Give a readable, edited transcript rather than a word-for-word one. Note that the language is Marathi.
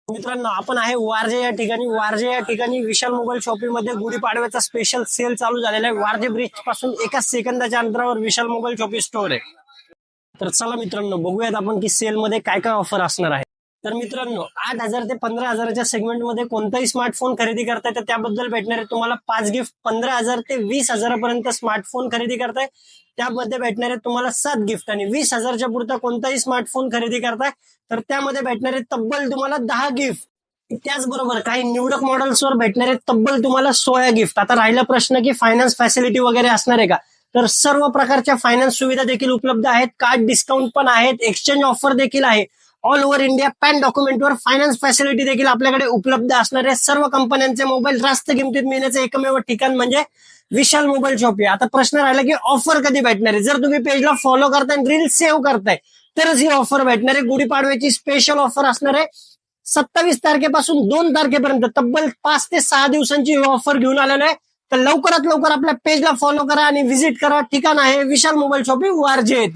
मित्रांनो, आपण आहे वारजे या ठिकाणी. वारजे या ठिकाणी विशाल मोबाईल शॉपिंग मध्ये गुढीपाडव्याचा स्पेशल सेल चालू झालेला आहे. वारजे ब्रिज पासून एका सेकंदाच्या अंतरावर विशाल मोबाईल शॉपिंग स्टोअर आहे. तर चला मित्रांनो, बघूयात आपण की सेल मध्ये काय काय ऑफर असणार आहे. तर मित्रांनो, 8,000 ते 15,000च्या सेगमेंटमध्ये कोणताही स्मार्टफोन खरेदी करताय तर त्याबद्दल भेटणार आहे तुम्हाला 5 गिफ्ट. 15,000 ते 20,000पर्यंत स्मार्टफोन खरेदी करताय त्यामध्ये भेटणार आहे तुम्हाला 7 गिफ्ट. आणि 20,000च्या पुरता कोणताही स्मार्टफोन खरेदी करताय तर त्यामध्ये भेटणार आहे तब्बल तुम्हाला 10 गिफ्ट. त्याचबरोबर काही निवडक मॉडेल्सवर भेटणारे तब्बल तुम्हाला 16 गिफ्ट. आता राहिला प्रश्न की फायनान्स फॅसिलिटी वगैरे असणार आहे का, तर सर्व प्रकारच्या फायनान्स सुविधा देखील उपलब्ध आहेत. कार्ड डिस्काउंट पण आहेत, एक्सचेंज ऑफर देखील आहे. ऑल ओव्हर इंडिया पॅन डॉक्युमेंटवर फायनान्स फॅसिलिटी देखील आपल्याकडे उपलब्ध असणार आहे. सर्व कंपन्यांचे मोबाईल रास्त किमतीत मिळण्याचं एकमेव ठिकाण म्हणजे विशाल मोबाईल शॉप. आता प्रश्न राहिला की ऑफर कधी भेटणार आहे. जर तुम्ही पेजला फॉलो करताय, रील सेव्ह करताय तरच ही ऑफर भेटणार आहे. गुढीपाडव्याची स्पेशल ऑफर असणार आहे. 27 तारखेपासून 2 तारखेपर्यंत तब्बल 5 ते 6 दिवसांची ऑफर घेऊन आलेलो आहे. तर लवकरात लवकर आपल्या पेजला फॉलो करा आणि व्हिजिट करा. ठिकाण आहे विशाल मोबाईल शॉपिंग वारजे येथे.